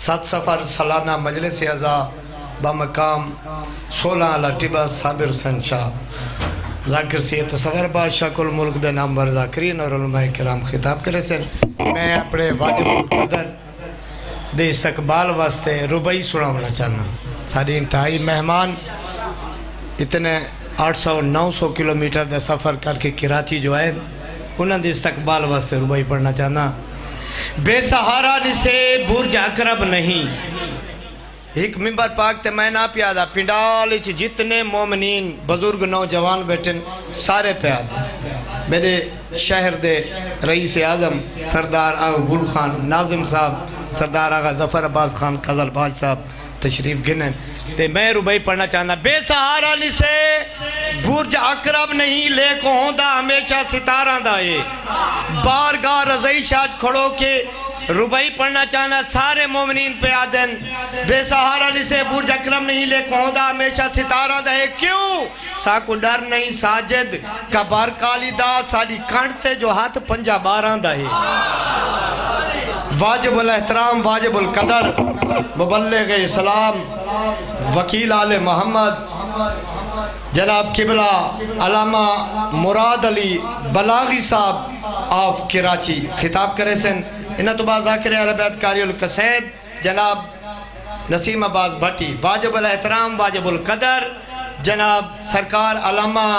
7 سفر سالانہ مجلس اعزا بمقام 16 لٹبہ صابر حسین شاہ ذاکر سید تصور بادشاہ کل ملک دے نامور ذاکرین اور علماء کرام خطاب کرے سن. میں اپنے واجب القدر دے استقبال واسطے ربائی سناونا چاہنا. ساری انتہائی مہمان اتنے 800-900 کلومیٹر دے سفر کر کے کراچی جو ہے انہوں نے استقبال واسطے ربائی پڑھنا چاہنا. بے سہارا نسے برج اقرب نہیں. ایک ممبر پاک تے میں نہ پیادا پنڈال اچھ جتنے مومنین بزرگ نوجوان بیٹھن سارے پیادا. میرے شہر دے رئیس اعظم سردار آغا گل خان ناظم صاحب، سردار آغا ظفر عباس خان قزل باج صاحب تشریف گنن تے میں ربائی پڑھنا چاہنا. بے سہارا نسے برج اقرب نہیں لیکو ہوندہ ہمیشہ ستارہ دائے. بارگاہ رضائی شاج کھڑو کے ربائی پڑھنا چاہنا. سارے مومنین پہ آدن بے سہارا نسے برج اقرب نہیں لیکو ہوندہ ہمیشہ ستارہ دائے. کیوں ساکو ڈر نہیں ساجد کا بار کالی دا سالی کانٹتے جو ہاتھ پنجا باران دائے. واجب الاحترام واجب القدر مبلغ اسلام وکیل آل محمد جناب قبلہ علامہ مراد علی بلاغی صاحب آف کراچی خطاب کرے سن. انہا تو بعض ذاکر عربیت کاری القصید جناب نسیم عباس بھٹی. واجب الاحترام واجب القدر جناب سرکار علامہ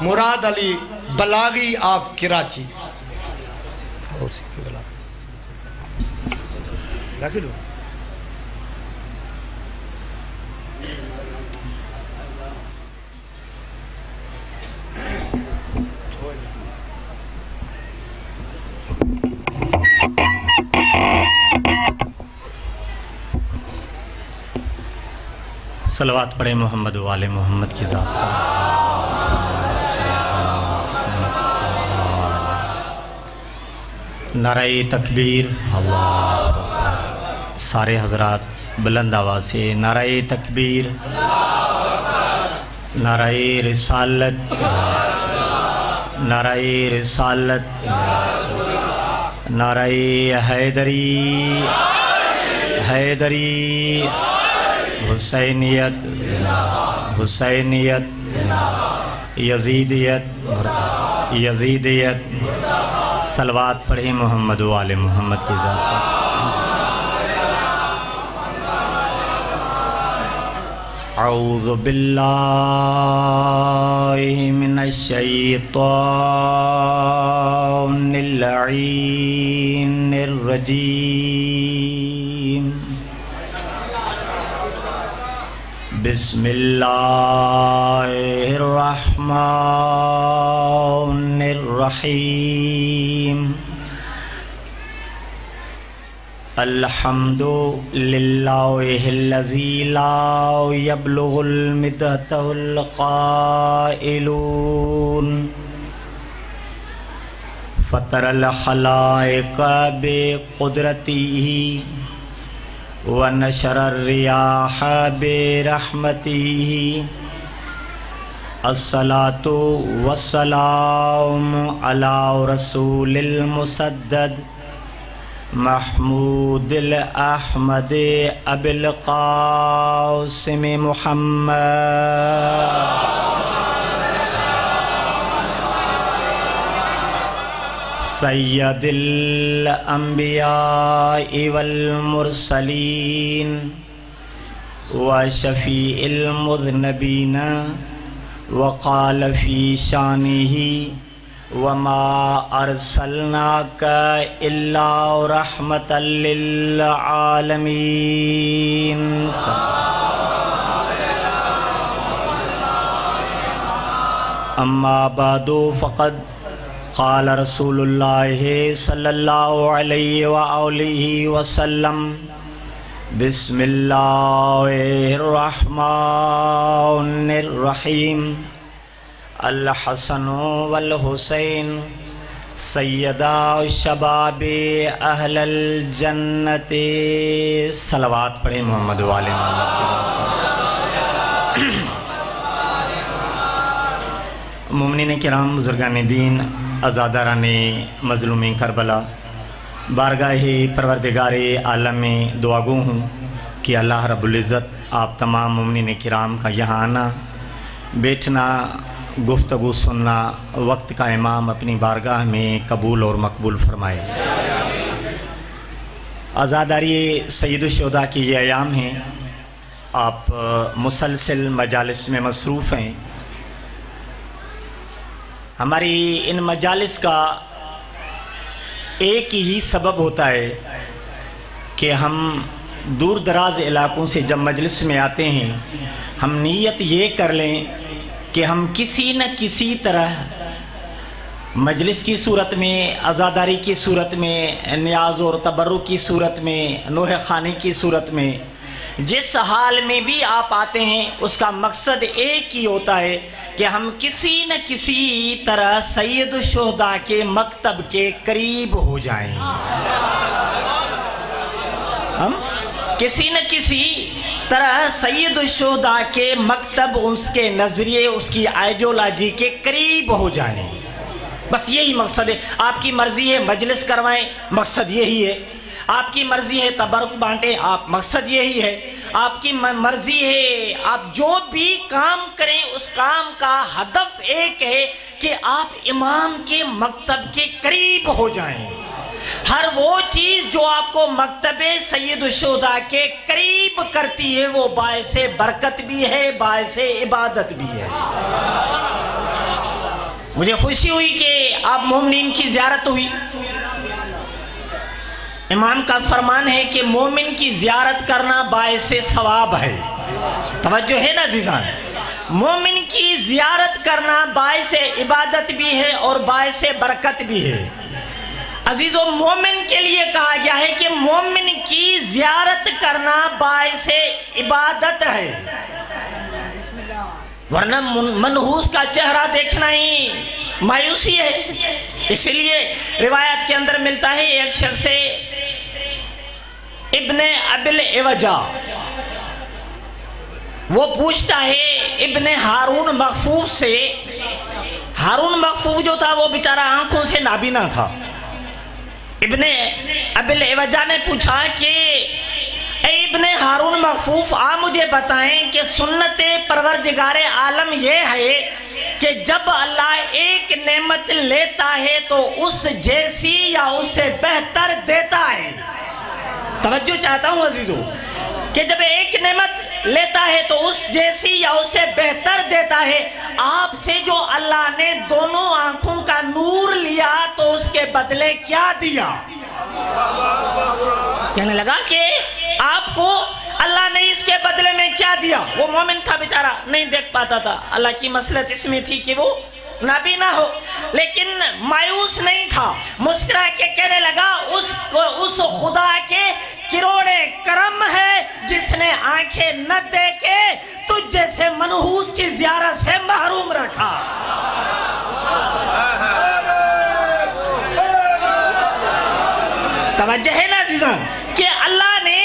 مراد علی بلاغی آف کراچی. صلوات پڑھے محمد و آل محمد کی ذات پر. نعرہ تکبیر اللہ اکبر. سارے حضرات بلند آواز سے نعرہ تکبیر، نعرہ رسالت، نعرہ رسالت، نعرہ حیدری، حیدری، حسینیت، حسینیت، یزیدیت، یزیدیت. صلوات پڑھیں محمد و آل محمد کی ذات پر. اعوذ باللہ من الشیطان اللعین الرجیم. بسم اللہ الرحمن الرحیم. الحمد للہ الذی لا یبلغ المدحۃ القائلون. فطر الخلائق بقدرتہ ونشر الریاح برحمته. الصلاة والسلام على رسول المسدد محمود الأحمد أبي القاسم محمد سید الانبیاء والمرسلین وشفیع المذنبین. وقال فی شانہ وما ارسلناک الا رحمۃ للعالمین. اما بعد فقد قال رسول اللہ صلی اللہ علیہ وآلہ وسلم. بسم اللہ الرحمن الرحیم. الحسن والحسین سیدہ شباب اہل الجنت. صلوات پڑھیں محمد و آل محمد. مومنین کرام، بزرگان دین، عزاداران مظلومی کربلا، बारगाह परवरदिगार आलम में दुआगो हूँ कि अल्लाह रब्बुल इज़्ज़त आप तमाम मुमिनीन किराम का यहाँ आना, बैठना, गुफ्तगू सुनना, वक्त का इमाम अपनी बारगाह में कबूल और मकबूल फरमाए। आज़ादारी सय्यदुश्शुहदा की ये अयाम हैं, आप मुसलसल मजालिस में मसरूफ़ हैं। हमारी इन मजालिस का एक ही सबब होता है कि हम दूर दराज इलाकों से जब मजलिस में आते हैं, हम नीयत ये कर लें कि हम किसी न किसी तरह मजलिस की सूरत में, अज़ादारी की सूरत में, न्याज और तबर्रुक की सूरत में, नोहे खाने की सूरत में, जिस हाल में भी आप आते हैं उसका मकसद एक ही होता है कि हम किसी न किसी तरह सय्यदुश्शुहदा के मकतब के करीब हो जाएं। हम किसी न किसी तरह सय्यदुश्शुहदा के मकतब, उसके नज़रिए, उसकी आइडियोलॉजी के करीब हो जाएं। बस यही मकसद है। आपकी मर्जी है मजलिस करवाएं, मकसद यही है। आपकी मर्जी है तबरुक बांटें, आप मकसद यही है। आपकी मर्जी है आप जो भी काम करें उस काम का हदफ एक है कि आप इमाम के मकतब के करीब हो जाएं। हर वो चीज जो आपको मकतबे सय्यदुश्शुहदा के करीब करती है वो बाइसे बरकत भी है, बाइसे इबादत भी है। मुझे खुशी हुई कि आप मोमिनीन की ज़ियारत हुई। इमाम का फरमान है कि मोमिन की ज़ियारत करना बाइसे सवाब है। तवज्जो है ना जीजान, मोमिन की ज़ियारत करना बाइसे इबादत भी है और बाइसे बरकत भी है। अजीजों, मोमिन के लिए कहा गया है कि मोमिन की ज़ियारत करना बाइसे इबादत है, वरना मनहूस का चेहरा देखना ही मायूसी है। इसलिए रिवायत के अंदर मिलता है एक शख्स से इब्ने अबिल एवजा, वो पूछता है इब्ने हारून मखफूफ से। हारून मखफूफ जो था वो बेचारा आंखों से नाबीना था। इब्ने अबिल एवजा ने पूछा कि इब्ने हारून मखफूफ, आप मुझे बताएं कि सुन्नत परवरदिगार आलम ये है कि जब अल्लाह एक नेमत लेता है तो उस जैसी या उससे बेहतर देता है। तवज्जो चाहता हूं अजीजों कि जब एक नेमत लेता है तो उस जैसी या उससे बेहतर देता है। आपसे जो अल्लाह ने दोनों आंखों का नूर लिया तो उसके बदले क्या दिया? कहने लगा कि आपको अल्लाह ने इसके बदले में क्या दिया? वो मोमिन था बेचारा, नहीं देख पाता था। अल्लाह की मसलहत इसमें थी कि वो नाबीना हो, लेकिन मायूस नहीं था। मुस्कुरा के कहने लगा उस खुदा के किरोड़े करम है जिसने आंखें न देखे तुझ जैसे मनहूस की ज़ियारत से महरूम रखा। तवज्जो है ना जीजान कि अल्लाह ने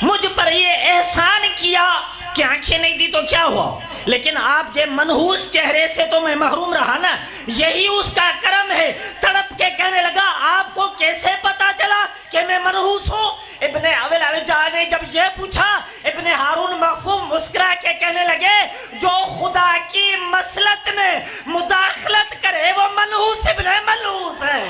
मुझ पर ये एहसान किया कि आंखें नहीं दी तो क्या हुआ, लेकिन आप जे मनहूस चेहरे से तो मैं महरूम रहा ना, यही उसका करम है। तड़प के कहने लगा आपको कैसे पता चला कि मैं मनहूस हूँ? इब्ने अबिल एवजा ने जब ये पूछा, इब्ने हारून मखफूफ मुस्कुरा के कहने लगे जो खुदा की मसलहत में मुदाखलत करे वो मनहूस इब्ने मनहूस है।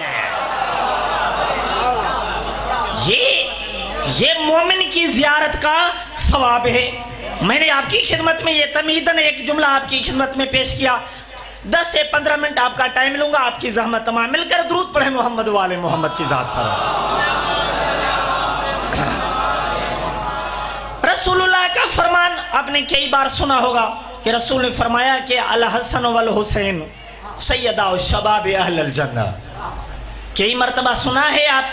ये मोमिन की ज़ियारत का सवाब है। मैंने आपकी खिदमत में ये तमीदन एक जुमला आपकी खिदमत में पेश किया। 10 से 15 मिनट आपका टाइम लूंगा, आपकी ज़हमत तमाम। मिलकर दुरूद पढ़े मोहम्मद वाले मोहम्मद की ज़ात पर। रसूलुल्लाह का फरमान आपने कई बार सुना होगा कि रसूल ने फरमाया कि अल हसन वल हुसैन सैयदा शबाब अहलल जन्नह। कई मरतबा सुना है आप,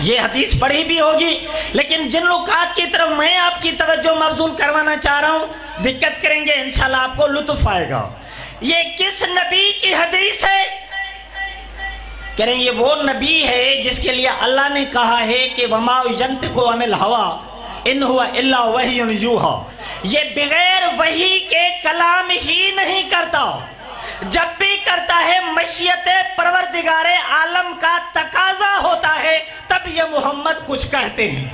ये हदीस पढ़ी भी होगी, लेकिन जिन नुकात की तरफ मैं आपकी तवज्जो मबजूल करवाना चाह रहा हूँ, दिक्कत करेंगे इंशाल्लाह, आपको लुत्फ आएगा। ये किस नबी की हदीस है? कह रहे हैं ये वो नबी है जिसके लिए अल्लाह ने कहा है कि वमा यंतिकु अनिल हवा इन हुवा इल्ला वह्युन यूहा। ये बगैर वही के कलाम ही नहीं करता, जब भी करता है मशीयत परवरदिगारे आलम का तकाजा होता है, तब جب یہ محمد کچھ کہتے ہیں۔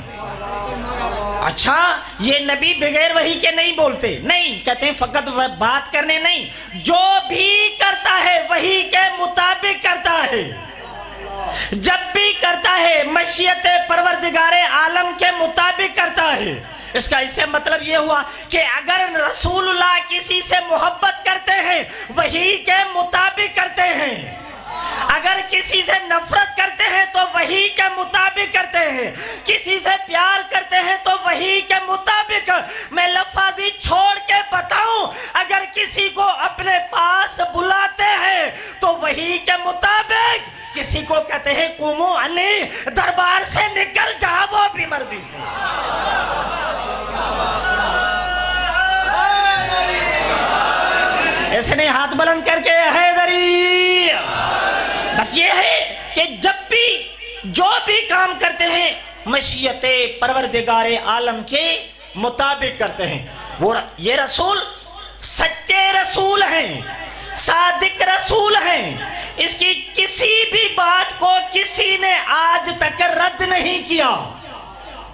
اچھا یہ نبی بغیر وحی کے نہیں بولتے؟ نہیں، کہتے ہیں فقط بات کرنے نہیں، جو بھی کرتا ہے وحی کے مطابق کرتا ہے، جب بھی کرتا ہے مشیت پروردگار عالم کے مطابق کرتا ہے۔ اس کا اس سے مطلب یہ ہوا کہ اگر رسول اللہ کسی سے محبت کرتے ہیں وحی کے مطابق کرتے ہیں، اگر کسی سے نفرت کرتے ہیں تو وحی کے مطابق کرتے ہیں، کسی سے پیار کرتے ہیں تو وحی کے مطابق۔ میں لفظی چھوڑ کے بتاؤں، اگر کسی کو اپنے پاس بلاتے ہیں تو وحی کے مطابق، کسی کو کہتے ہیں قومو علی دربار سے نکل جا، وہ بھی مرضی سے۔ اس نے ہاتھ بلند کر کے حیدری، بس یہ ہے کہ جب بھی جو بھی کام کرتے ہیں مشیت پروردگار عالم کے مطابق کرتے ہیں۔ یہ رسول سچے رسول ہیں، صادق رسول ہیں، اس کی کسی بھی بات کو کسی نے آج تک رد نہیں کیا،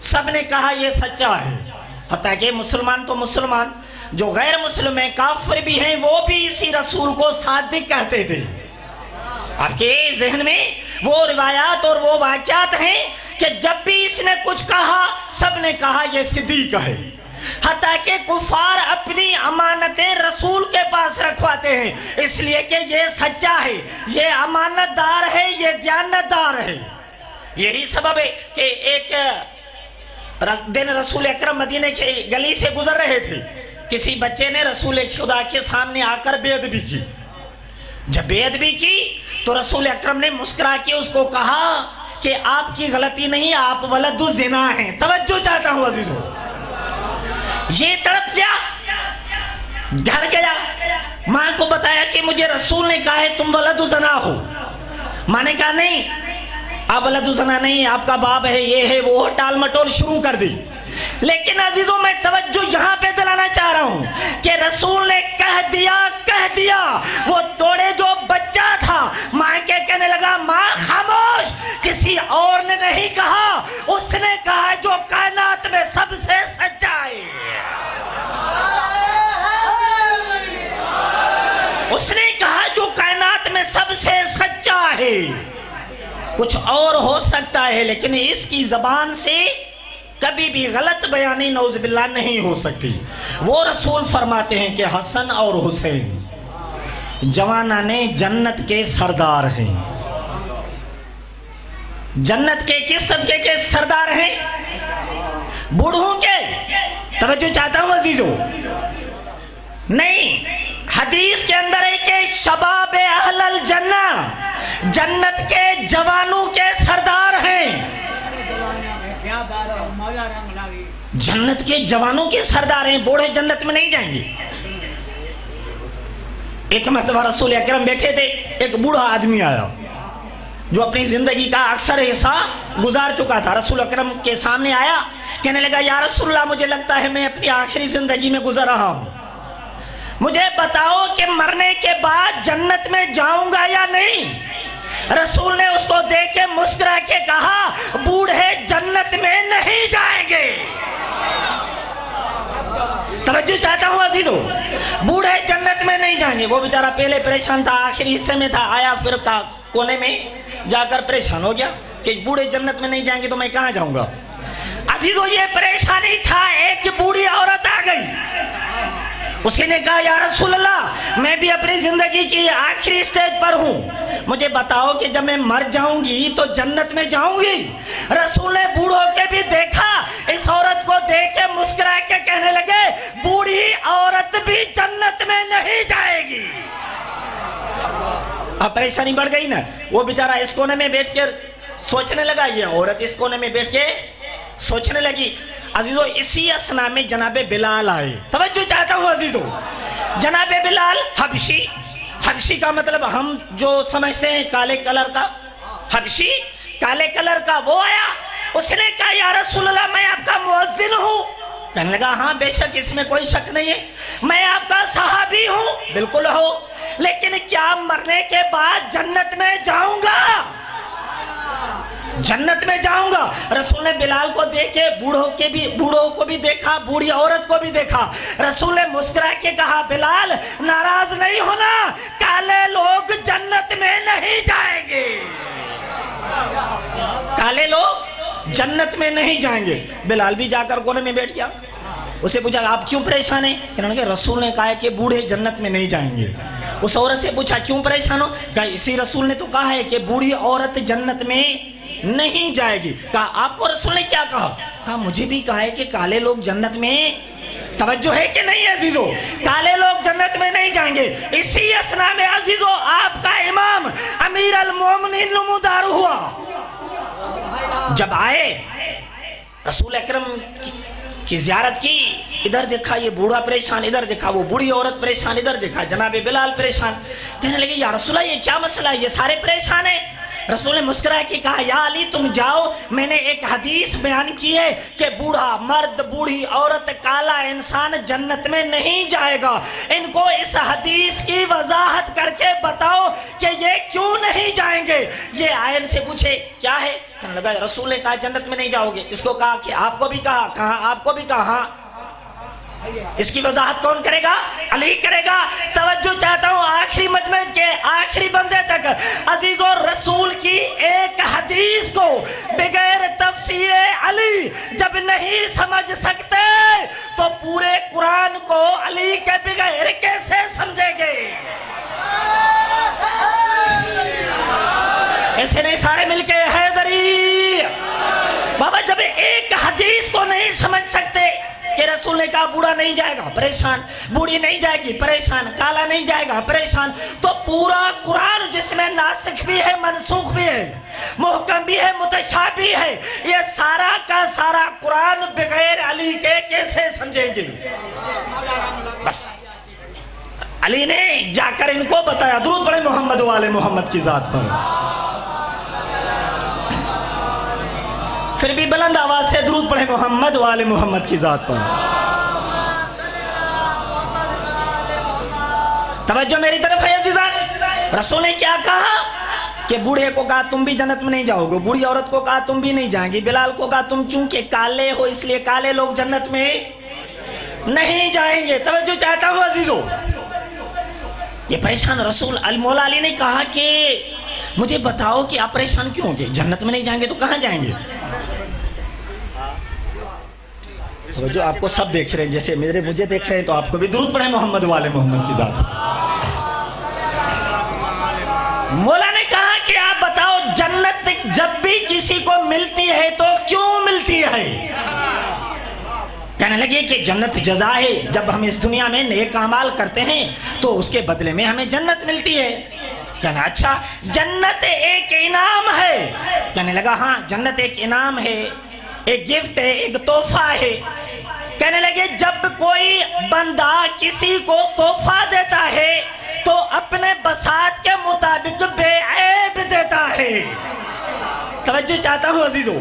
سب نے کہا یہ سچا ہے۔ حتیٰ کہ مسلمان تو مسلمان، جو غیر مسلم ہیں، کافر بھی ہیں، وہ بھی اسی رسول کو صادق کہتے تھے۔ آپ کے ذہن میں وہ روایات اور وہ واقعات ہیں کہ جب بھی اس نے کچھ کہا سب نے کہا یہ صدیق ہے، حتیٰ کہ کفار اپنی امانتیں رسول کے پاس رکھواتے ہیں، اس لیے کہ یہ سچا ہے، یہ امانت دار ہے، یہ دیانت دار ہے۔ یہی سبب ہے کہ ایک دن رسول اکرم مدینے کی گلی سے گزر رہے تھے، کسی بچے نے رسول خدا کے سامنے آ کر بے ادبی کی۔ جب بے ادبی کی تو رسول اکرم نے مسکرا کے اس کو کہا کہ آپ کی غلطی نہیں، آپ ولد الزنا ہیں۔ توجہ چاہتا ہوں عزیزو، یہ تڑپ گیا، گھر گیا، ماں کو بتایا کہ مجھے رسول نے کہا ہے تم ولد الزنا ہو۔ ماں نے کہا نہیں، آپ ولد الزنا نہیں، آپ کا باپ ہے، یہ ہے وہ، ٹال مٹول شروع کر دی۔ لیکن عزیزوں میں توجہ یہاں پہ دلانا چاہ رہا ہوں کہ رسول نے کہہ دیا، وہ توڑے جو بچہ تھا، ماں کے کہنے لگا ماں خاموش، کسی اور نے نہیں کہا، اس نے کہا جو کائنات میں سب سے سچا ہے، اس نے کہا جو کائنات میں سب سے سچا ہے۔ کچھ اور ہو سکتا ہے لیکن اس کی زبان سے کبھی بھی غلط بیانی نعوذ باللہ نہیں ہو سکتی۔ وہ رسول فرماتے ہیں کہ حسن اور حسین جوانان جنت کے سردار ہیں۔ جنت کے کس طبقے کے سردار ہیں؟ بوڑھوں کے۔ توجہ چاہتا ہوں عزیزو، نہیں، حدیث کے اندر ہے کہ شباب اہل الجنہ، جنت کے جوانوں کے سردار ہیں، جنت کے جوانوں کے سردار ہیں، بوڑھے جنت میں نہیں جائیں گے۔ ایک مرتبہ رسول اکرم بیٹھے تھے، ایک بوڑھا آدمی آیا جو اپنی زندگی کا اکثر حصہ گزار چکا تھا، رسول اکرم کے سامنے آیا، کہنے لگا یا رسول اللہ مجھے لگتا ہے میں اپنی آخری زندگی میں گزر رہا ہوں، مجھے بتاؤ کہ مرنے کے بعد جنت میں جاؤں گا یا نہیں؟ رسول نے اس کو دیکھ کے مسکرا کے کہا بوڑھے جنت میں نہیں جائیں گے۔ توجہ چاہتا ہوں عزیزو، بوڑھے جنت میں نہیں جائیں گے۔ وہ بیچارہ پہلے پریشان تھا، آخری حصے میں تھا، آیا پھر کونے میں جا کر پریشان ہو گیا کہ بوڑھے جنت میں نہیں جائیں گے تو میں کہاں جاؤں گا۔ عزیزو یہ پریشانی تھا، ایک بوڑھی عورت آ گئی، اسی نے کہا یا رسول اللہ میں بھی اپنی زندگی کی آخری سٹیج پر ہوں، مجھے بتاؤ کہ جب میں مر جاؤں گی تو جنت میں جاؤں گی؟ رسول نے بوڑھوں کے بھی دیکھا، اس عورت کو دیکھ کے مسکرا کے کہنے لگے بوڑھی عورت بھی جنت میں نہیں جائے گی۔ اب پریشانی بڑھ گئی نا، وہ بیچارہ اس کونے میں بیٹھ کر سوچنے لگا، یہ عورت اس کونے میں بیٹھ کے سوچنے لگی۔ عزیزو اسی اسنا میں جناب بلال آئے۔ توجہ چاہتا ہوں عزیزو، جناب بلال حبشی، حبشی کا مطلب ہم جو سمجھتے ہیں کالے کلر کا، حبشی کالے کلر کا، وہ آیا، اس نے کہا یا رسول اللہ میں آپ کا مؤذن ہوں۔ کہنے لگا ہاں بے شک اس میں کوئی شک نہیں ہے، میں آپ کا صحابی ہوں۔ بالکل ہو، لیکن کیا مرنے کے بعد جنت میں جاؤں گا؟ जन्नत में जाऊंगा। रसूल ने बिलाल को देखे, बूढ़ों को भी देखा, बूढ़ी औरत को भी देखा। रसूल ने मुस्कुरा के कहा, बिलाल नाराज नहीं होना, काले लोग जन्नत में नहीं जाएंगे, काले लोग जन्नत में नहीं जाएंगे। बिलाल भी जाकर कोने में बैठ गया। उसे पूछा, आप क्यों परेशान हैं? कहने लगे, रसूल ने कहा है कि बूढ़े जन्नत में नहीं जाएंगे। उस औरत से पूछा, क्यों परेशान हो? कहा, इसी रसूल ने तो कहा है कि बूढ़ी औरत जन्नत में नहीं जाएगी। कहा, आपको रसूल ने क्या कहा? कहा, मुझे भी कहा है कि काले लोग जन्नत में, तवज्जो है कि नहीं अजीजों, काले लोग जन्नत में नहीं जाएंगे। इसी असना में अजीजों आपका इमाम अमीर अल मोमिनीन नमूदार हुआ। जब आए रसूल अकरम की ज़ियारत की, इधर देखा ये बूढ़ा परेशान, इधर देखा वो बूढ़ी औरत परेशान, इधर देखा जनाब बिलाल परेशान। कहने लगे, या रसूल ये क्या मसला है, ये सारे परेशान हैं? रसूल ने मुस्कुरा के कहा, या अली तुम जाओ, मैंने एक हदीस बयान की है कि बूढ़ा मर्द, बूढ़ी औरत, काला इंसान जन्नत में नहीं जाएगा। इनको इस हदीस की वजाहत करके बताओ कि ये क्यों नहीं जाएंगे। ये आयन से पूछे, क्या है? कहने लगा, रसूल ने कहा जन्नत में नहीं जाओगे। इसको कहा कि आपको भी कहा? कहा आपको भी कहा। इसकी वजाहत कौन करेगा? अली करेगा। तवज्जो चाहता हूं आखिरी मजमे के आखिरी बंदे तक। अजीजों, रसूल की एक हदीस को बगैर तफसीर अली जब नहीं समझ सकते तो पूरे कुरान को अली के बगैर कैसे समझेंगे? ऐसे नहीं सारे मिलके हैदरी बाबा, जब एक हदीस को नहीं समझ सकते कि रसूल ने कहा बूढ़ा नहीं जाएगा, परेशान, बूढ़ी नहीं जाएगी, परेशान, काला नहीं जाएगा, परेशान, तो पूरा कुरान जिसमें नासिख भी है, मनसूख भी है, मुहकम भी है, मुतशाबी है, ये सारा का सारा कुरान बगैर अली के कैसे समझेंगे? बस अली ने जाकर इनको बताया। दुरूद पढ़े मोहम्मद वाले मोहम्मद की जात पर। फिर भी बुलंद आवाज से दुरूद पढ़े मोहम्मद वाले मोहम्मद की जात पर। तवज्जो मेरी तरफ है अज़ीज़ान। रसूल ने क्या कहा कि बूढ़े को कहा तुम भी जन्नत में नहीं जाओगे, बूढ़ी औरत को कहा तुम भी नहीं जाएंगी, बिलाल को कहा तुम चूंकि काले हो इसलिए काले लोग जन्नत में नहीं जाएंगे। तवज्जो चाहता हूं अजीजों, ये परेशान रसूल मौला अली ने कहा कि मुझे बताओ कि आप परेशान क्यों होंगे? जन्नत में नहीं जाएंगे तो कहां जाएंगे? जो आपको सब देख रहे हैं, जैसे मुझे देख रहे हैं, तो आपको भी दुरूद पढ़े मोहम्मद वाले मोहम्मद की जात। मौला ने कहा कि आप बताओ जन्नत जब भी किसी को मिलती है तो क्यों मिलती है? कहने लगे कि जन्नत जज़ा है, जब हम इस दुनिया में नेक अमाल करते हैं तो उसके बदले में हमें जन्नत मिलती है। कहना अच्छा, जन्नत एक इनाम है? कहने लगा हाँ, जन्नत एक इनाम है, एक गिफ्ट है, एक तोहफा है। कहने लगे जब कोई बंदा किसी को तोहफा देता है तो अपने बसात के मुताबिक बेऐब देता है। तवज्जो चाहता हूं अजीजों,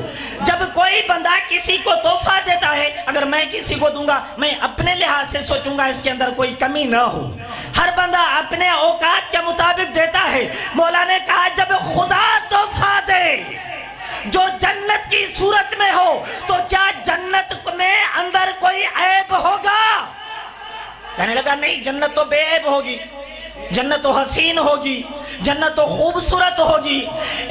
जब कोई बंदा किसी को तोहफा देता है, अगर मैं किसी को दूंगा मैं अपने लिहाज से सोचूंगा इसके अंदर कोई कमी ना हो। हर बंदा अपने औकात के मुताबिक देता है। मौला ने कहा जब खुदा तोहफा दे जो जन्नत की सूरत में हो तो क्या जन्नत में अंदर कोई ऐब होगा? कहने लगा नहीं, जन्नत तो बेऐब होगी, जन्नत तो हसीन होगी, जन्नत तो खूबसूरत होगी।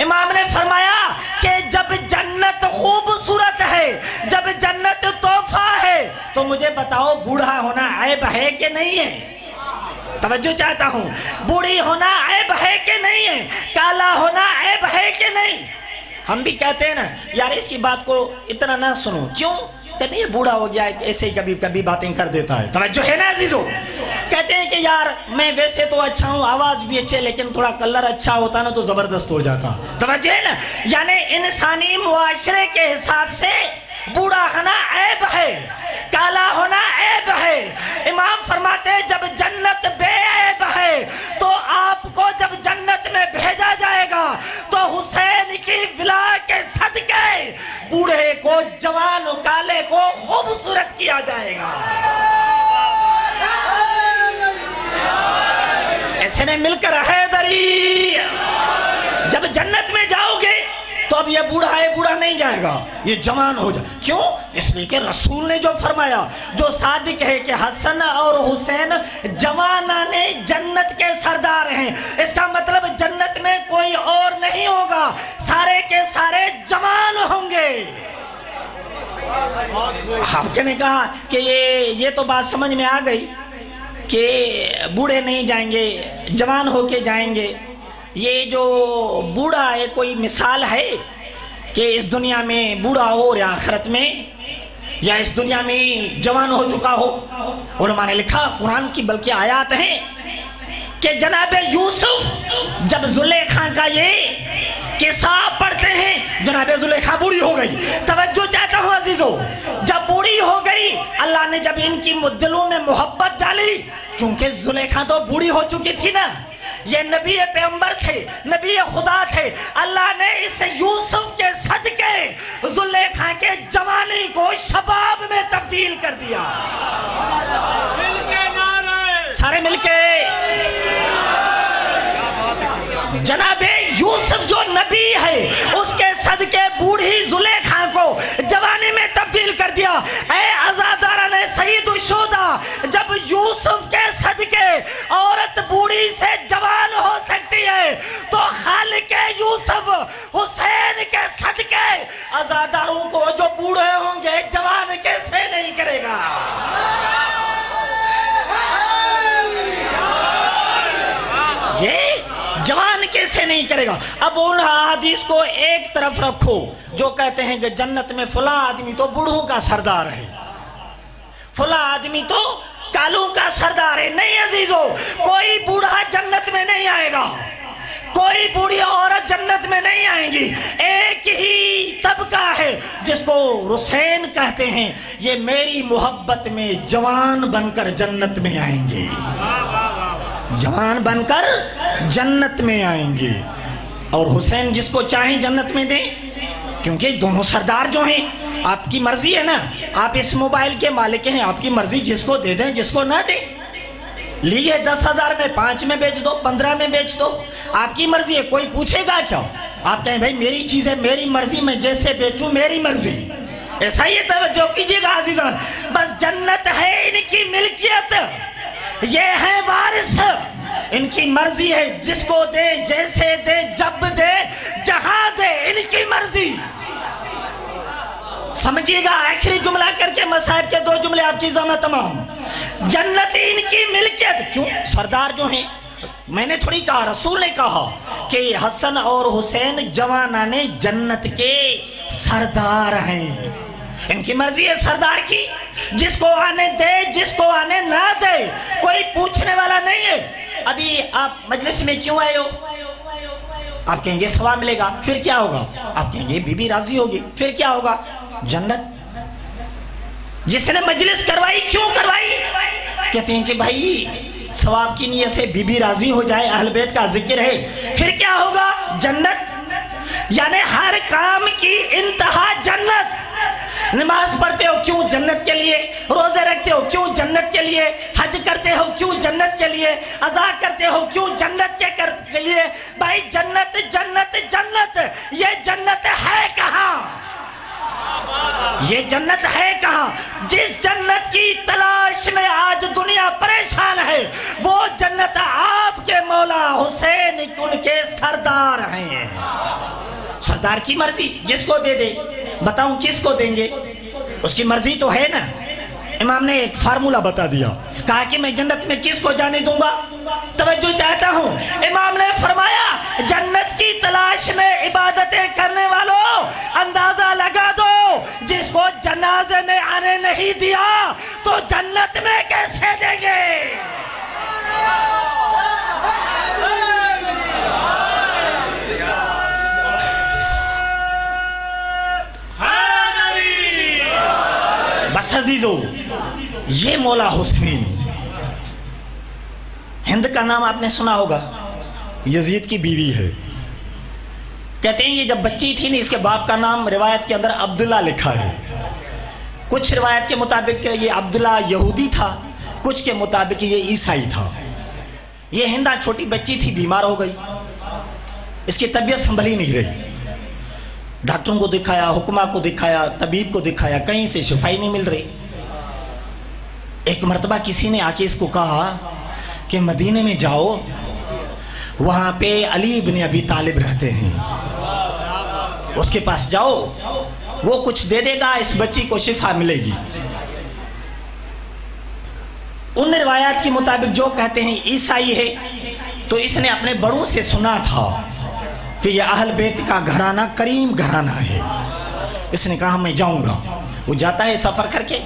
इमाम ने फरमाया कि जब जन्नत खूबसूरत है, जब जन्नत तोहफा है, तो मुझे बताओ बूढ़ा होना ऐब है कि नहीं है? तवज्जो चाहता हूं, बूढ़ी होना ऐब है कि नहीं है? काला होना ऐब है कि नहीं? हम भी कहते हैं ना यार इसकी बात को इतना ना सुनो, क्यों? कहते हैं ये बूढ़ा हो गया है, ऐसे ही कभी कभी बातें कर देता है। तवज्जो है ना अजीजों? कहते हैं कि यार मैं वैसे तो अच्छा हूँ, आवाज भी अच्छी है, लेकिन थोड़ा कलर अच्छा होता ना तो जबरदस्त हो जाता। तवज्जो है ना? यानी इंसानी मुआशरे के हिसाब से बूढ़ा होना ऐब है, काला होना ऐब है। इमाम फरमाते हैं जब जन्नत बेऐब है तो आपको जब जन्नत में भेजा जाएगा तो हुसैन की विला के सदके बूढ़े को, जवान काले को खूबसूरत किया जाएगा। ऐसे ने मिलकर हैदरी, जब जन्नत में जाओगे تو اب یہ بوڑھا ہے، بوڑھا نہیں جائے گا، یہ جوان ہو جائے. کیوں؟ اس لیے کہ رسول نے جو فرمایا، جو صادق ہے کہ حسن اور حسین جوانان جنت کے سردار ہیں. اس کا مطلب جنت میں کوئی اور نہیں ہوگا، سارے کے سارے جوان ہوں گے. آپ نے کہا کہ یہ تو بات سمجھ میں آ گئی کہ بوڑھے نہیں جائیں گے، جوان ہو کے جائیں گے. یہ جو بوڑھا ہے کوئی مثال ہے کہ اس دنیا میں بوڑھا ہو اور آخرت میں، یا اس دنیا میں جوان ہو چکا ہو؟ علماء نے لکھا، قرآن کی بلکہ آیات ہیں کہ جناب یوسف جب زلیخا کا یہ قصہ پڑھتے ہیں، جناب زلیخا بوڑھی ہو گئی. توجہ چاہتا ہوں عزیزو، جب بوڑھی ہو گئی اللہ نے جب ان کی دلوں میں محبت ڈالی، چونکہ زلیخا تو بوڑھی ہو چکی تھی نا، یہ نبی پیغمبر تھے، نبی خدا تھے. اللہ نے اس یوسف کے صدقے زلیخا کے جوانی کو شباب میں تبدیل کر دیا. سارے مل کے جناب یوسف جو نبی ہے اس کے صدقے بوڑھی زلیخا کو جوانی میں تبدیل کر دیا. اے عزاداران سید الشہداء، جب یوسف کے صدقے عورت بوڑھی سے جوان ہو سکتی ہے تو خالق یوسف حسین کے صدقے عزاداروں کو جو بوڑھے ہوں گے جوان کیسے نہیں کرے گا؟ یہ جوان کیسے نہیں کرے گا؟ اب ان حدیث کو ایک طرف رکھو جو کہتے ہیں کہ جنت میں فلاں آدمی تو بوڑھوں کا سردار ہے، فلاں آدمی تو کالوں کا سردار ہے. نہیں عزیزو، کوئی بوڑھا جنت میں نہیں آئے گا، کوئی بوڑھی عورت جنت میں نہیں آئیں گی. ایک ہی طبقہ ہے جس کو حسین کہتے ہیں، یہ میری محبت میں جوان بن کر جنت میں آئیں گے، جوان بن کر جنت میں آئیں گے. اور حسین جس کو چاہیں جنت میں دیں، کیونکہ دونوں سردار جو ہیں، آپ کی مرضی ہے نا، آپ اس موبائل کے مالک ہیں، آپ کی مرضی، جس کو دے دیں جس کو نہ دیں. لیے 10,000 میں 5 میں بیچ دو، 15 میں بیچ دو، آپ کی مرضی ہے، کوئی پوچھے گا کیا؟ آپ کہیں بھائی میری چیز ہے، میری مرضی، میں جیسے بیچوں میری مرضی. ایسا ہی توجہ کیجئے گا عزیزان. بس جنت ہے ان کی ملکیت، یہ ہے وارث، ان کی مرضی ہے، جس کو دے، جیسے دے، جب دے، جہاں دے، ان کی مرضی. سمجھیے گا، آخری جملہ کر کے مصائب کے 2 جملے آپ کی ذمہ تمام. جنت ان کی ملکیت، کیوں؟ سردار جو ہیں، میں نے تھوڑی کہا، رسول نے کہا کہ حسن اور حسین جوانان جنت کے سردار ہیں. ان کی مرضی ہے سردار کی، جس کو آنے دے، جس کو آنے نہ دے، کوئی پوچھنے والا نہیں ہے. ابھی آپ مجلس میں کیوں آئے ہو؟ آپ کہیں گے ثواب ملے گا. پھر کیا ہوگا؟ آپ کہیں گے بی بی راضی ہوگی. پھر کیا ہوگا؟ جنت. جس نے مجلس کروائی کیوں کروائی؟ کہتے ہیں کہ بھائی ثواب کی نیت سے بی بی راضی ہو جائے، اہل بیت کا ذکر ہے. پھر کیا ہوگا؟ جنت. یعنی ہر کام کی انتہا جنت. نماز پڑھتے ہو کیوں؟ جنت کے لیے. روزے رکھتے ہو کیوں؟ جنت کے لیے. حج کرتے ہو کیوں؟ جنت کے لیے. عزا کرتے ہو کیوں؟ جنت کے لیے. بھائی جنت جنت جنت، یہ جنت ہے کہاں؟ یہ جنت ہے کہاں؟ جس جنت کی تلاش میں آج دنیا پریشان ہے، وہ جنت آپ کے مولا حسین ان کے سردار ہیں. سردار کی مرضی، جس کو دے دے. بتاؤں کس کو دیں گے؟ اس کی مرضی تو ہے نا. امام نے ایک فارمولہ بتا دیا، کہا کہ میں جنت میں کس کو جانے دوں گا؟ توجہ چاہتا ہوں. امام نے فرمایا جنت کی تلاش میں عبادتیں کرنے والوں اندازہ لگا دو، جس کو جنازے میں آنے نہیں دیا تو جنت میں کیسے دیں گے؟ بس عزیزو، یہ مولا حسین، ہند کا نام آپ نے سنا ہوگا، یزید کی بیوی ہے. کہتے ہیں یہ جب بچی تھی نہیں، اس کے باپ کا نام روایت کے اندر عبداللہ لکھا ہے. کچھ روایت کے مطابق یہ عبداللہ یہودی تھا، کچھ کے مطابق یہ عیسائی تھا. یہ ہندہ چھوٹی بچی تھی، بیمار ہو گئی، اس کی طبیعت سنبھلی نہیں رہی. डॉक्टरों को दिखाया, हुक्मा को दिखाया, तबीब को दिखाया, कहीं से शिफाई नहीं मिल रही। एक मर्तबा किसी ने आके इसको कहा कि मदीने में जाओ, वहां पे अली इब्न अबी तालिब रहते हैं, उसके पास जाओ, वो कुछ दे देगा, इस बच्ची को शिफा मिलेगी। उन रिवायात के मुताबिक जो कहते हैं ईसाई है, तो इसने अपने बड़ों से सुना था कि यह अहल बैत का घराना करीम घराना है। इसने कहा मैं जाऊंगा। वो जाता है सफ़र करके,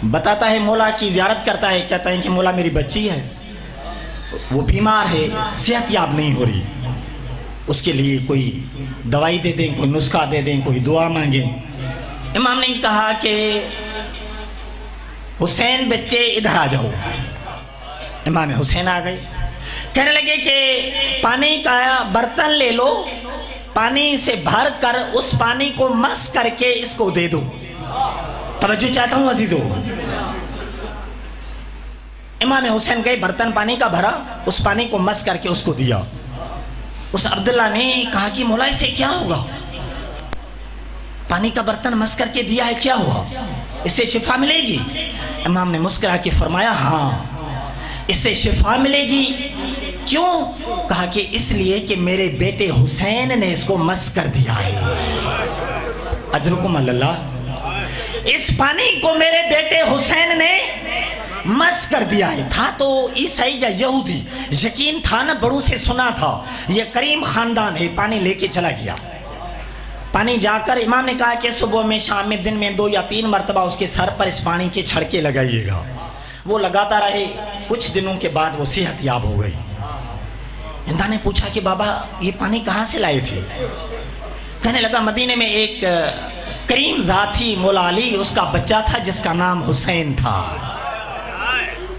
बताता है, मौला की ज़ियारत करता है, कहता है कि मौला मेरी बच्ची है, वो बीमार है, सेहत याब नहीं हो रही, उसके लिए कोई दवाई दे दें, कोई नुस्खा दे दें, कोई दुआ मांगें। इमाम ने कहा कि हुसैन बच्चे इधर आ जाओ। इमाम हुसैन आ गए, कहने लगे कि पानी का बर्तन ले लो, पानी से भर कर उस पानी को मस करके इसको दे दो। तवज्जो चाहता हूँ अजीजों। इमाम हुसैन गए, बर्तन पानी का भरा, उस पानी को मस करके उसको दिया। उस अब्दुल्ला ने कहा कि मौला इसे क्या होगा, पानी का बर्तन मस करके दिया है, क्या हुआ, इससे शिफा मिलेगी? इमाम ने मुस्कुरा के फरमाया हाँ इससे शिफा मिलेगी। क्यों? कहा कि इसलिए कि मेरे बेटे हुसैन ने इसको मस कर दिया है। अजरुकुम अल्लाह, इस पानी को मेरे बेटे हुसैन ने मस कर दिया है। था तो ईसाई या यहूदी, यकीन था ना, बड़ों से सुना था ये करीम खानदान है, पानी लेके चला गया। पानी जाकर इमाम ने कहा कि सुबह में, शाम में, दिन में 2 या 3 मरतबा उसके सर पर इस पानी के छड़के लगाइएगा। वो लगाता रहे, कुछ दिनों के बाद वो सेहत याब हो गई। हिंदा ने पूछा कि बाबा ये पानी कहाँ से लाए थे? कहने लगा मदीने में एक करीम ज़ात थी, मौला अली, उसका बच्चा था जिसका नाम हुसैन था,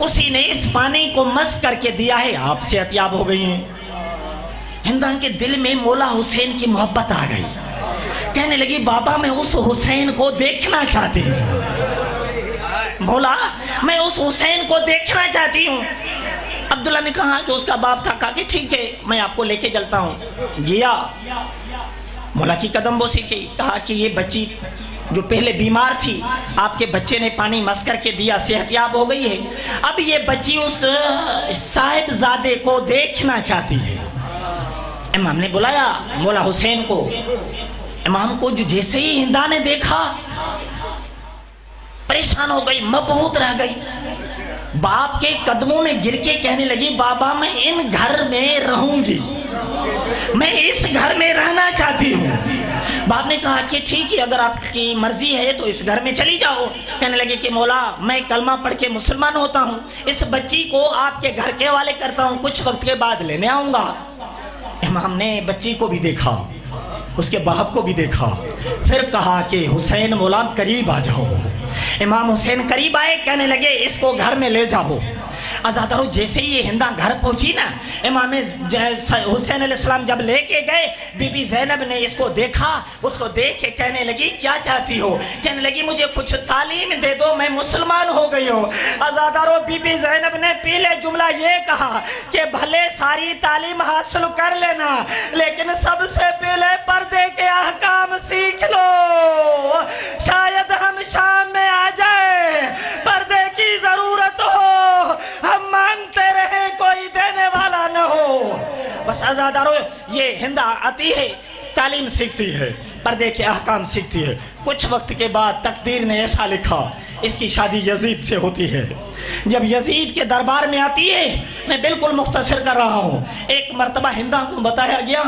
उसी ने इस पानी को मस करके दिया है, आप सेहत याब हो गई हैं। हिंदा के दिल में मौला हुसैन की मोहब्बत आ गई। कहने लगी बाबा मैं उस हुसैन को देखना चाहती हूँ, मौला मैं उस हुसैन को देखना चाहती हूँ। अब्दुल्ला ने कहा जो उसका बाप था, कहा कि ठीक है मैं आपको लेके चलता हूँ। गया, मौला की कदम बोसी की, कहा कि ये बच्ची जो पहले बीमार थी, आपके बच्चे ने पानी मस करके दिया, सेहतयाब हो गई है। अब ये बच्ची उस साहिबजादे को देखना चाहती है। इमाम ने बुलाया मौला हुसैन को। इमाम को जो जैसे ही हिंदा ने देखा परेशान हो गई, मबहूत रह गई, बाप के कदमों में गिर के कहने लगी बाबा मैं इन घर में रहूंगी, मैं इस घर में रहना चाहती हूँ। बाप ने कहा कि ठीक है अगर आपकी मर्जी है तो इस घर में चली जाओ। कहने लगे कि मौला मैं कलमा पढ़ के मुसलमान होता हूँ, इस बच्ची को आपके घर के वाले करता हूँ, कुछ वक्त के बाद लेने आऊँगा। इमाम ने बच्ची को भी देखा, उसके बाप को भी देखा, फिर कहा कि हुसैन मौला करीब आ जाओ। इमाम हुसैन करीब आए, कहने लगे इसको घर में ले जाओ। आज़ादारो जैसे ही ये हिंदा घर पहुंची ना, इमाम हुसैन अलैहिस्सलाम जब लेके गए, बीबी ज़ैनब ने इसको देखा, उसको देख के कहने लगी क्या चाहती हो? कहने लगी मुझे कुछ तालीम दे दो, मैं मुसलमान हो गई हूँ। आज़ादारो बीबी ज़ैनब ने पहले जुमला ये कहा कि भले सारी तालीम हासिल कर लेना, लेकिन सबसे पहले पर्दे के अहकाम सीख लो, शायद हम शाम में आ जाए, पर्दे की जरूरत हो, हम मांगते रहे कोई देने वाला न हो। बस आज़ादारो ये हिंदा आती है, तालीम सीखती है, पर्दे के अहकाम सीखती है। कुछ वक्त के बाद तकदीर ने ऐसा लिखा इसकी शादी यजीद से होती है। जब यजीद के दरबार में आती है, मैं बिल्कुल मुख्तसर कर रहा हूँ, एक मरतबा हिंदा को बताया गया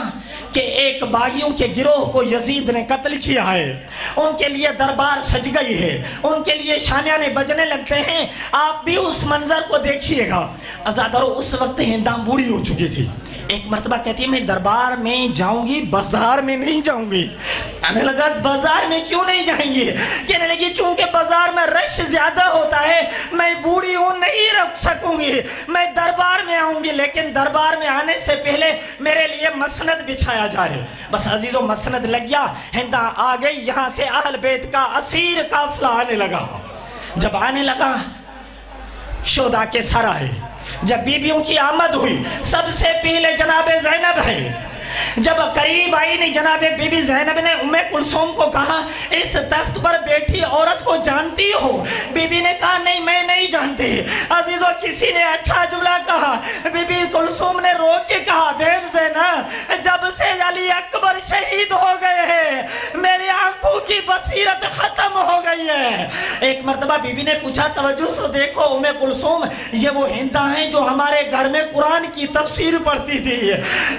कि एक बागियों के गिरोह को यजीद ने कत्ल किया है, उनके लिए दरबार सज गई है, उनके लिए शामियाने बजने लगते हैं, आप भी उस मंजर को देखिएगा। आज़ादारो उस वक्त हिंदा बूढ़ी हो चुकी थी। एक मरतबा कहती है मैं दरबार में जाऊंगी, बाजार में नहीं जाऊंगी। आने लगा बाजार में क्यों नहीं जाएंगी? कहने लगी चूंकि बाजार में रश ज्यादा होता है, मैं बूढ़ी हूँ नहीं रख सकूंगी, मैं दरबार में आऊंगी, लेकिन दरबार में आने से पहले मेरे लिए मसनद बिछाया जाए। बस अजीजों मसनद लग गया, हिंदा आ गई, यहाँ से अहल बैत का असीर काफिला आने लगा। जब आने लगा शोदा के सराय, जब बीबियों की आमद हुई, सबसे पहले जनाबे ज़ैनब है, جب قریب آئی نے جناب بی بی زینب نے ام کلثوم کو کہا اس تخت پر بیٹھی عورت کو جانتی ہو؟ بی بی نے کہا نہیں میں نہیں جانتی۔ عزیزو کسی نے اچھا جملہ کہا، بی بی کلثوم نے رو کے کہا بہن زینب جب سے علی اکبر شہید ہو گئے ہیں میری آنکھوں کی بصیرت ختم ہو گئی ہے۔ ایک مرتبہ بی بی نے پوچھا توجہ سے دیکھو ام کلثوم یہ وہ ہندا ہیں جو ہمارے گھر میں قرآن کی تفسیر پڑھتی تھی۔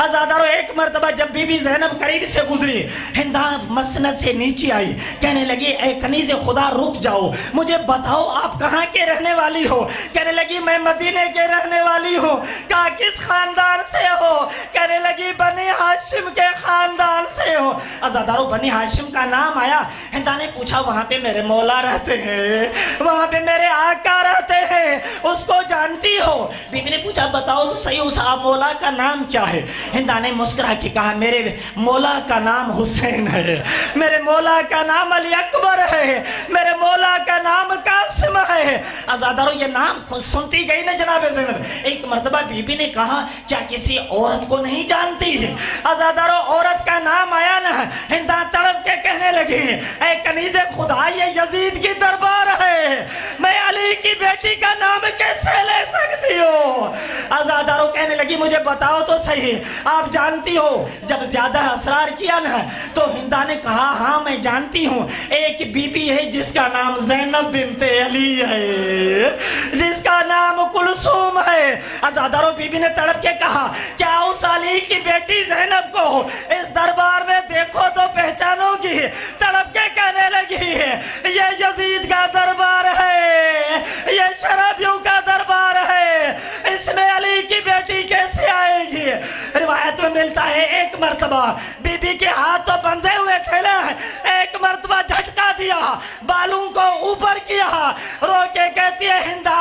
ازادارو ایک مرتبہ جب بی بی زینب قریب سے گزری ہندا مسند سے نیچے آئی، کہنے لگی اے کنیز خدا رک جاؤ، مجھے بتاؤ آپ کہاں کے رہنے والی ہو؟ کہنے لگی میں مدینے کے رہنے والی ہوں۔ کہا کس خاندان سے ہو؟ کہنے لگی بنی ہاشم کے خاندان سے ہو۔ ازادارو بنی ہاشم کا نام آیا، ہندا نے پوچھا وہاں پہ میرے مولا رہتے ہیں، وہاں پہ میرے آقا رہتے ہیں، اس کو جانتی ہو؟ بی بی نے پوچھا بتاؤ تو صحیح اس آپ مولا کا نام کیا ہے؟ ہندا نے مسکرا کے کہا میرے مولا کا نام حسین ہے، میرے مولا کا نام علی اکبر ہے، میرے مولا کا نام قاسم ہے۔ ازادارو یہ نام خود سنتی گئی نا جناب زینب۔ ایک مرتبہ بی بی نے کہا کیا کسی عورت کو نہیں جانتی ہے؟ ازادارو عورت کا نام آیا نا، ہندا تڑپ کے کہنے لگی اے کنیز خدا یہ یزید کی دربار ہے، میں علی کی بیٹی کا نام کیسے لے سکتی ہو؟ ازادارو کہنے لگی مجھے بتاؤ تو صحیح آپ جانتی ہو؟ جب زیادہ اصرار کیا نا تو ہندا نے کہا ہاں میں جانتی ہوں، ایک بی بی ہے جس کا نام زینب بنت علی ہے، جس کا نام کلثوم ہے۔ ازادارو بی بی نے تڑپ کے کہا کیا اس علی کی بیٹی زینب کو اس دربار میں دیکھو تو پہچانو گی؟ تڑپ کے کہنے لگی یہ یزید کا دربار ہے، یہ شرابیوں کا دربار ہے، اس میں علی کی بیٹی کیسے آئے گی؟ روایت میں ملتا ہے ایک مرتبہ بی بی کے ہاتھ تو بندھے ہوئے تھے نا، ایک مرتبہ جھٹکا دیا، بالوں کو اوپر کیا، رو کے کہتی ہے ہندا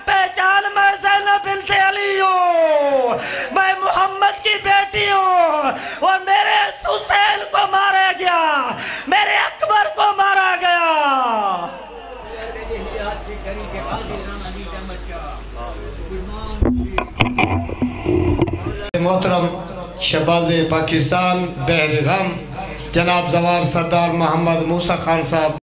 پہچان میں زینب بنت علی ہوں، میں محمد کی بیٹی ہوں، وہ میرے حسین کو مارا گیا، میرے اکبر کو مارا گیا۔ محترم شہباز پاکستان بحر غم جناب زوار سردار محمد موسیٰ خان صاحب